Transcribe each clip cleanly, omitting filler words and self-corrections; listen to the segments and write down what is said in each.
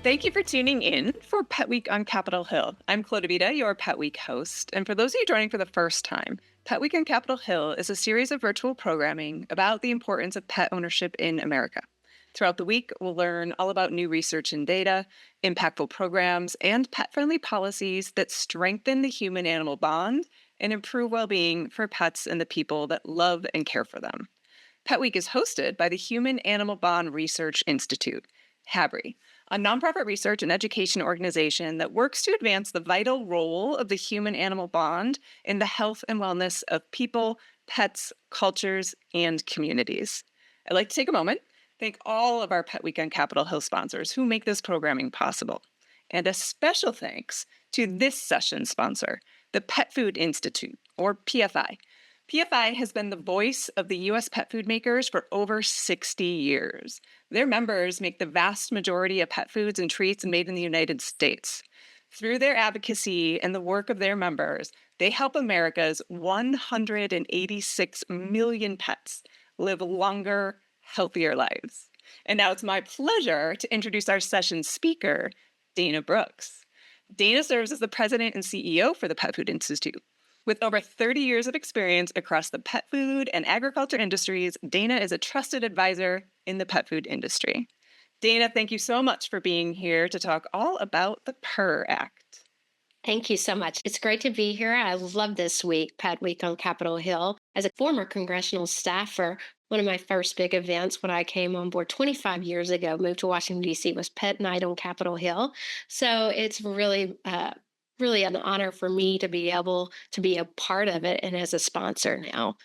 Thank you for tuning in for Pet Week on Capitol Hill. I'm Clodovita, your Pet Week host. And for those of you joining for the first time, Pet Week on Capitol Hill is a series of virtual programming about the importance of pet ownership in America. Throughout the week, we'll learn all about new research and data, impactful programs, and pet friendly policies that strengthen the human animal bond and improve well being for pets and the people that love and care for them. Pet Week is hosted by the Human Animal Bond Research Institute, HABRI, a nonprofit research and education organization that works to advance the vital role of the human animal bond in the health and wellness of people, pets, cultures, and communities. I'd like to take a moment, thank all of our Pet Week on Capitol Hill sponsors who make this programming possible. And a special thanks to this session's sponsor, the Pet Food Institute, or PFI. PFI has been the voice of the U.S. pet food makers for over 60 years. Their members make the vast majority of pet foods and treats made in the United States. Through their advocacy and the work of their members, they help America's 186 million pets live longer, healthier lives. And now it's my pleasure to introduce our session speaker, Dana Brooks. Dana serves as the president and CEO for the Pet Food Institute. With over 30 years of experience across the pet food and agriculture industries, Dana is a trusted advisor in the pet food industry. Dana, thank you so much for being here to talk all about the PURR Act. Thank you so much. It's great to be here. I love this week, Pet Week on Capitol Hill. As a former congressional staffer, one of my first big events when I came on board 25 years ago, moved to Washington, D.C., was Pet Night on Capitol Hill. So it's really an honor for me to be able to be a part of it and as a sponsor now.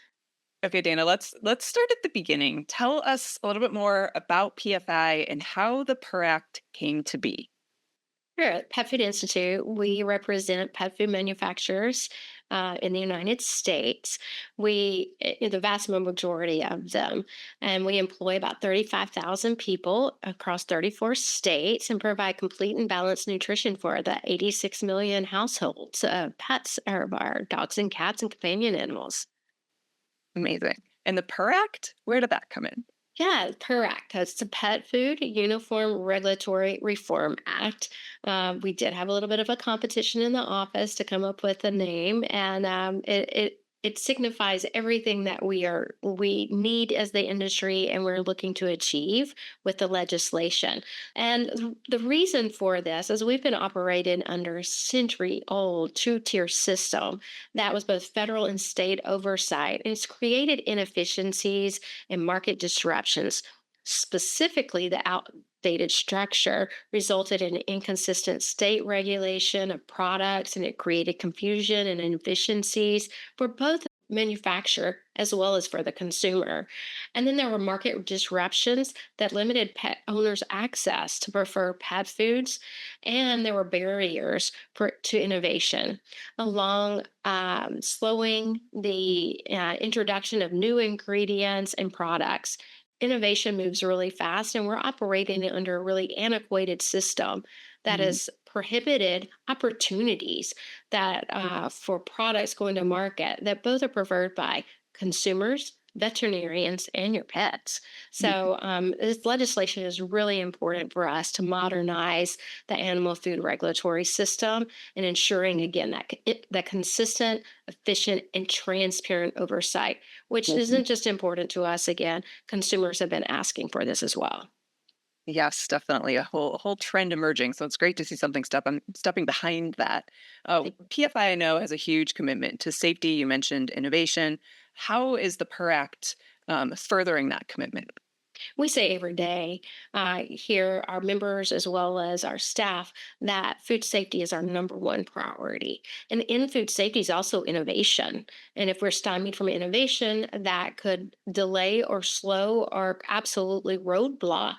Okay, Dana, let's start at the beginning. Tell us a little bit more about PFI and how the PURR Act came to be. Here at Pet Food Institute, we represent pet food manufacturers in the United States. The vast majority of them, and we employ about 35,000 people across 34 states and provide complete and balanced nutrition for the 86 million households. Pets are our dogs and cats and companion animals. Amazing. And the PURR Act, where did that come in? Yeah, PURR Act. That's the Pet Food Uniform Regulatory Reform Act. We did have a little bit of a competition in the office to come up with a name, and it signifies everything that we need as the industry, and we're looking to achieve with the legislation. And the reason for this is we've been operating under a century-old two-tier system that was both federal and state oversight. And it's created inefficiencies and market disruptions. Specifically, the outdated structure resulted in inconsistent state regulation of products, and it created confusion and inefficiencies for both the manufacturer as well as for the consumer. And then there were market disruptions that limited pet owners' access to preferred pet foods, and there were barriers to innovation, along slowing the introduction of new ingredients and products. Innovation moves really fast, and we're operating under a really antiquated system that Mhm. has prohibited opportunities that for products going to market that both are preferred by consumers, veterinarians, and your pets. So this legislation is really important for us to modernize the animal food regulatory system and ensuring again that consistent, efficient, and transparent oversight, which Mhm. isn't just important to us. Again, consumers have been asking for this as well. Yes, definitely a whole trend emerging. So it's great to see something stepping behind that. PFI, I know, has a huge commitment to safety. You mentioned innovation. How is the PURR Act furthering that commitment? We say every day here, our members as well as our staff, that food safety is our number one priority. And in food safety is also innovation. And if we're stymied from innovation, that could delay or slow or absolutely roadblock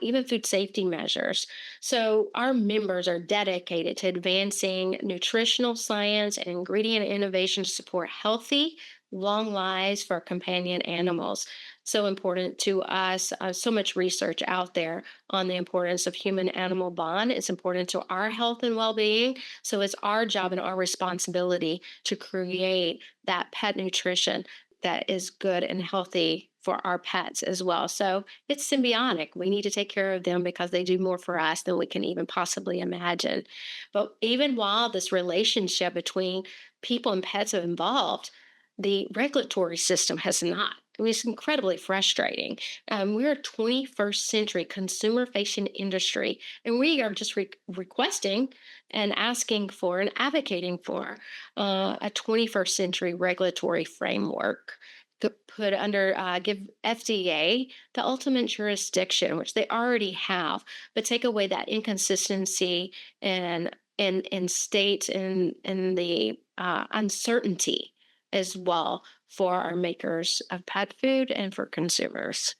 even food safety measures. So our members are dedicated to advancing nutritional science and ingredient innovation to support healthy, long lives for companion animals. So important to us. So much research out there on the importance of human animal bond. It's important to our health and well being. So it's our job and our responsibility to create that pet nutrition that is good and healthy for our pets as well. So it's symbiotic. We need to take care of them because they do more for us than we can even possibly imagine. But even while this relationship between people and pets are involved, the regulatory system has not. I mean, it's incredibly frustrating. We're a 21st century consumer facing industry, and we are just requesting and asking for and advocating for a 21st century regulatory framework to put under, give FDA the ultimate jurisdiction, which they already have, but take away that inconsistency and in states and the uncertainty as well for our makers of pet food and for consumers.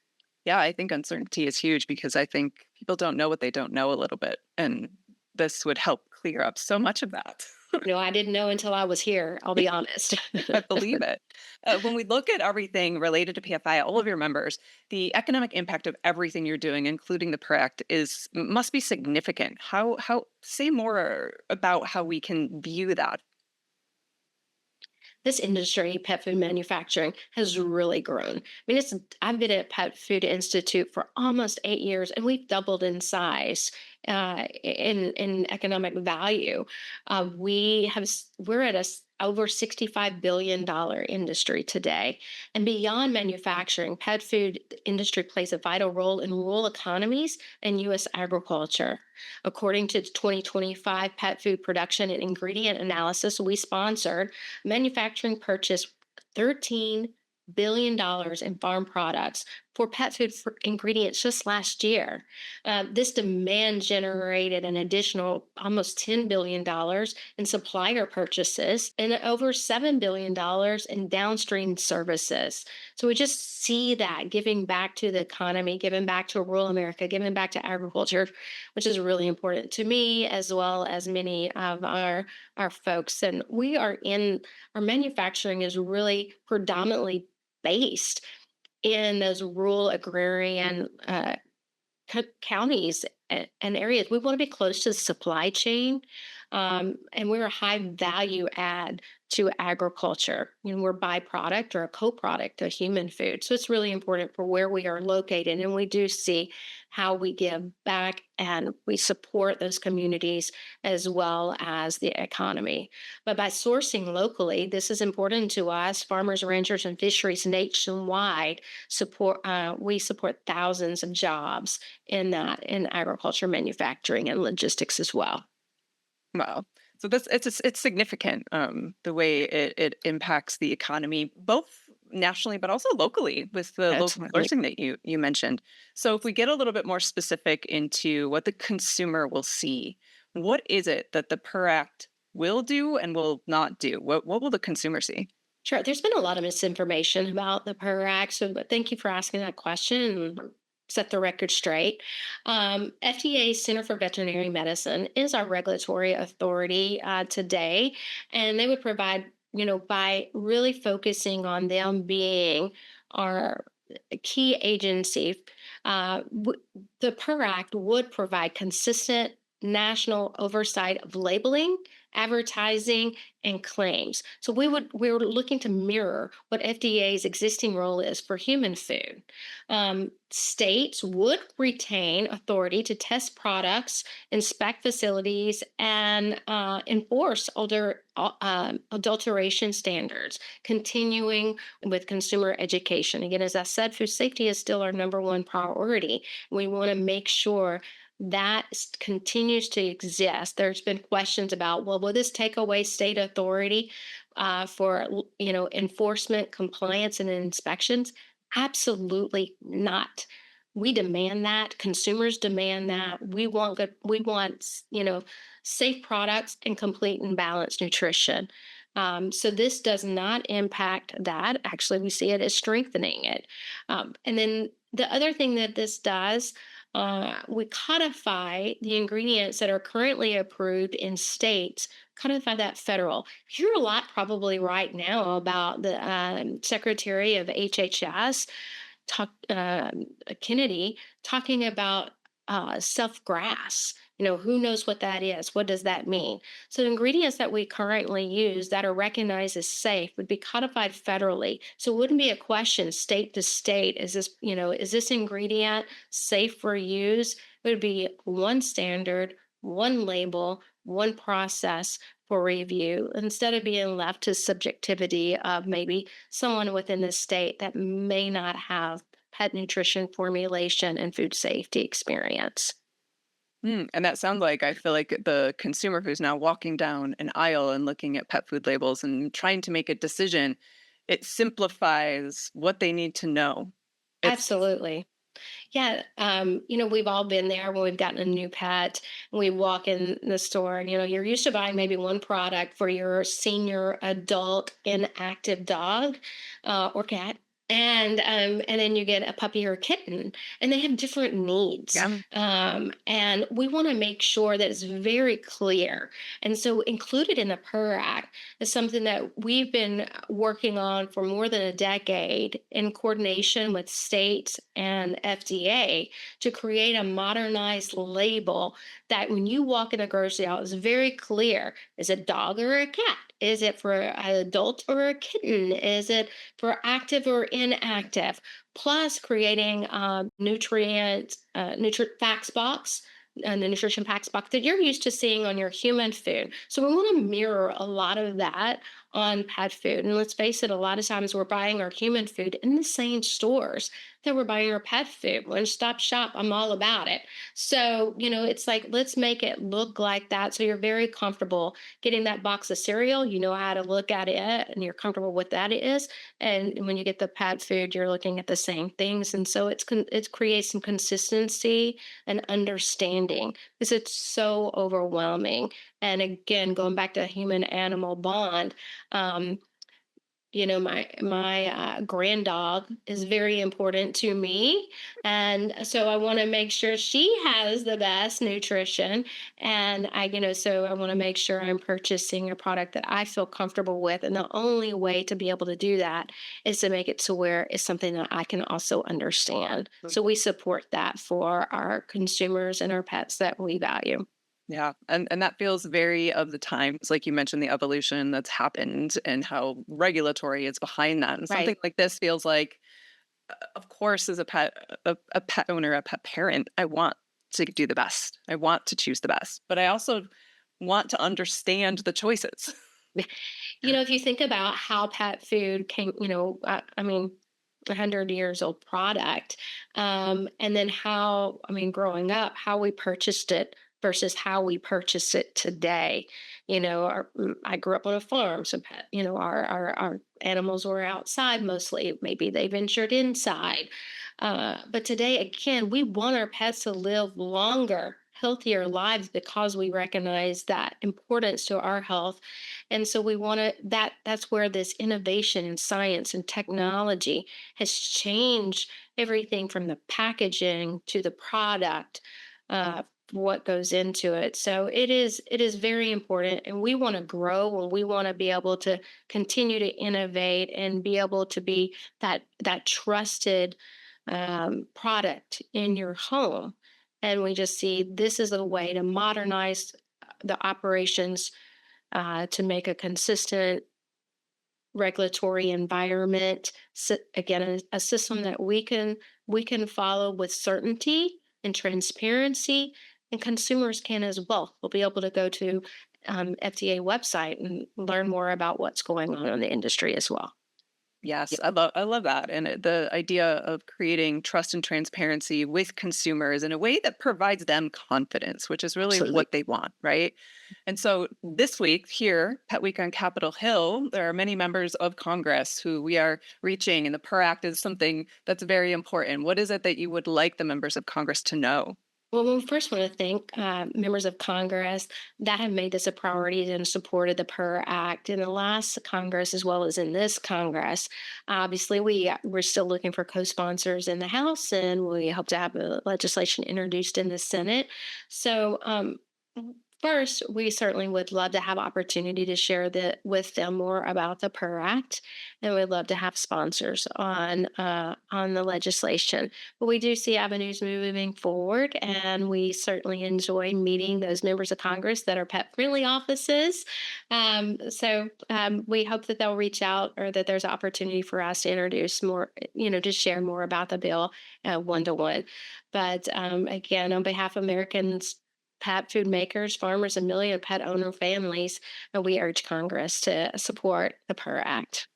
Yeah, I think uncertainty is huge because I think people don't know what they don't know a little bit. And this would help clear up so much of that. I didn't know until I was here, I'll be honest. I believe it. When we look at everything related to PFI, all of your members, the economic impact of everything you're doing, including the PURR Act, is must be significant. How say more about how we can view that? This industry, pet food manufacturing, has really grown. I mean, I've been at Pet Food Institute for almost 8 years, and we've doubled in size in economic value. We're at over $65 billion industry today, and beyond manufacturing, pet food industry plays a vital role in rural economies and U.S. agriculture. According to 2025 pet food production and ingredient analysis we sponsored, manufacturing purchased $13 billion in farm products for pet food for ingredients just last year. This demand generated an additional almost $10 billion in supplier purchases and over $7 billion in downstream services. So we just see that giving back to the economy, giving back to rural America, giving back to agriculture, which is really important to me as well as many of our folks. And we are in our manufacturing is really predominantly based in those rural agrarian counties and areas. We want to be close to the supply chain, and we're a high value add to agriculture. We're byproduct or a co-product of human food, so it's really important for where we are located. And we do see how we give back and we support those communities as well as the economy. But by sourcing locally, this is important to us. Farmers, ranchers, and fisheries nationwide support. We support thousands of jobs in agriculture, manufacturing, and logistics as well. Wow. So this it's significant the way it impacts the economy, both nationally but also locally with the local Absolutely. sourcing that you mentioned. So if we get a little bit more specific into what the consumer will see, what is it that the PURR Act will do and will not do? What will the consumer see? Sure. There's been a lot of misinformation about the PURR Act, so but thank you for asking that question and set the record straight. FDA Center for Veterinary Medicine is our regulatory authority today, and they would provide, by really focusing on them being our key agency, the PURR Act would provide consistent national oversight of labeling, advertising, and claims. So we're looking to mirror what FDA's existing role is for human food. States would retain authority to test products, inspect facilities, and enforce adulteration standards, continuing with consumer education. Again, as I said, food safety is still our number one priority. We want to make sure that continues to exist. There's been questions about, well, will this take away state authority for enforcement, compliance, and inspections? Absolutely not. We demand that. Consumers demand that. We want good. We want safe products and complete and balanced nutrition. So this does not impact that. Actually, we see it as strengthening it. And then the other thing that this does, we codify the ingredients that are currently approved in states, codify that federal. You hear a lot probably right now about the Secretary of HHS Kennedy talking about self grass. Who knows what that is? What does that mean? So, the ingredients that we currently use that are recognized as safe would be codified federally. So, it wouldn't be a question state to state. Is this ingredient safe for use? It would be one standard, one label, one process for review instead of being left to subjectivity of maybe someone within the state that may not have pet nutrition formulation and food safety experience. And that sounds like I feel like the consumer who's now walking down an aisle and looking at pet food labels and trying to make a decision, it simplifies what they need to know. It's Absolutely. Yeah, we've all been there when we've gotten a new pet and we walk in the store and you're used to buying maybe one product for your senior adult inactive dog or cat. And then you get a puppy or a kitten, and they have different needs. yeah. And we want to make sure that it's very clear. And so, included in the PURR Act is something that we've been working on for more than a decade in coordination with states and FDA to create a modernized label that when you walk in a grocery aisle is very clear. Is it dog or a cat? Is it for an adult or a kitten? Is it for active or inactive? Plus, creating nutrient facts box and the nutrition facts box that you're used to seeing on your human food. So we want to mirror a lot of that on pet food. And let's face it, a lot of times we're buying our human food in the same stores that we're buying our pet food. One stop shop, I'm all about it. So, it's like, let's make it look like that. So you're very comfortable getting that box of cereal, you know how to look at it and you're comfortable with that it is. And when you get the pet food, you're looking at the same things. And so it creates some consistency and understanding because it's so overwhelming. And again, going back to human animal bond, um, my grand dog is very important to me, and so I want to make sure she has the best nutrition. And so I want to make sure I'm purchasing a product that I feel comfortable with. And the only way to be able to do that is to make it to where it's something that I can also understand. So we support that for our consumers and our pets that we value. Yeah, and that feels very of the times, like you mentioned, the evolution that's happened and how regulatory is behind that. And something Right. like this feels like, of course, as a pet owner, a pet parent, I want to do the best. I want to choose the best, but I also want to understand the choices. If you think about how pet food came, I mean, 100 years old product, and then how, I mean, growing up, how we purchased it versus how we purchase it today. I grew up on a farm, so our animals were outside mostly. Maybe they ventured inside, but today, again, we want our pets to live longer, healthier lives because we recognize that importance to our health. And so we want to that's where this innovation in science and technology has changed everything from the packaging to the product, what goes into it. So it is very important, and we want to grow and we want to be able to continue to innovate and be able to be that trusted product in your home. And we just see this is a way to modernize the operations to make a consistent regulatory environment. Again, a system that we can follow with certainty and transparency, and consumers can as well. We'll be able to go to FDA website and learn more about what's going on in the industry as well. Yes, I love that, and the idea of creating trust and transparency with consumers in a way that provides them confidence, which is really Absolutely. what they want, right? And so this week here, Pet Week on Capitol Hill, there are many members of Congress who we are reaching, and the PURR Act is something that's very important. What is it that you would like the members of Congress to know? Well, we first want to thank members of Congress that have made this a priority and supported the PURR Act in the last Congress as well as in this Congress. Obviously, we're still looking for co-sponsors in the House, and we hope to have the legislation introduced in the Senate. So, first, we certainly would love to have opportunity to share with them more about the PURR Act, and we'd love to have sponsors on the legislation. But we do see avenues moving forward, and we certainly enjoy meeting those members of Congress that are pet friendly offices. We hope that they'll reach out or that there's opportunity for us to introduce more, to share more about the bill one to one. But again, on behalf of Americans, pet food makers, farmers, and million pet owner families, we urge Congress to support the PURR Act.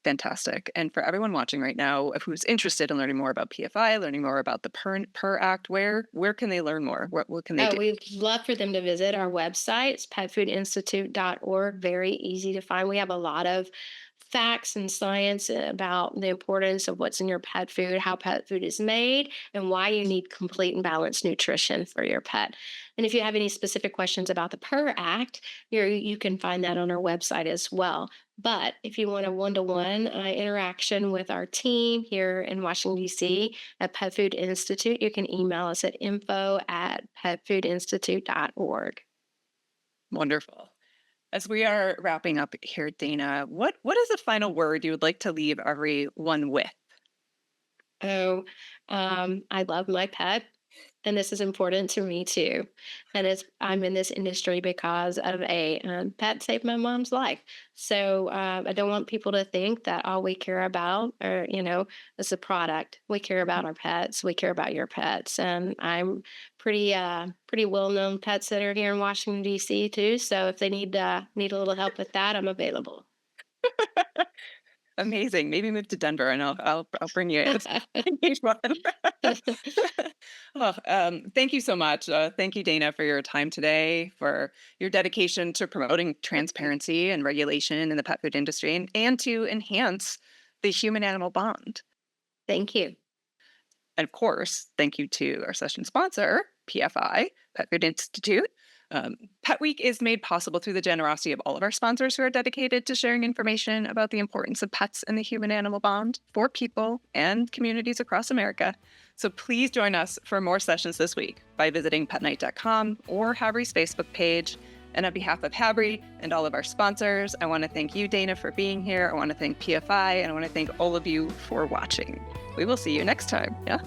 Fantastic. And for everyone watching right now who's interested in learning more about PFI, learning more about the PURR Act, where can they learn more? What can they Oh, do? we'd love for them to visit our website. It's petfoodinstitute.org. Very easy to find. We have a lot of facts and science about the importance of what's in your pet food, how pet food is made, and why you need complete and balanced nutrition for your pet. And if you have any specific questions about the PUR Act, you can find that on our website as well. But if you want a one-to-one interaction with our team here in Washington, D.C. at Pet Food Institute, you can email us at info@petfoodinstitute.org. Wonderful. As we are wrapping up here, Dana, what is the final word you would like to leave everyone with? Oh, I love my pet, and this is important to me too. And I'm in this industry because of a pet saved my mom's life. So I don't want people to think that all we care about, or is a product. We care about our pets. We care about your pets, and I'm pretty well known pet sitter here in Washington D.C. too. So if they need a little help with that, I'm available. Amazing. Maybe move to Denver and I'll bring you in. Each one. Oh, thank you so much. Thank you, Dana, for your time today, for your dedication to promoting transparency and regulation in the pet food industry and to enhance the human animal bond. Thank you. And of course, thank you to our session sponsor, PFI, Pet Food Institute. Pet Week is made possible through the generosity of all of our sponsors who are dedicated to sharing information about the importance of pets and the human animal bond for people and communities across America. So please join us for more sessions this week by visiting petnight.com or Habry's Facebook page. And on behalf of Habry and all of our sponsors, I want to thank you, Dana, for being here. I want to thank PFI, and I want to thank all of you for watching. We will see you next time. Yeah.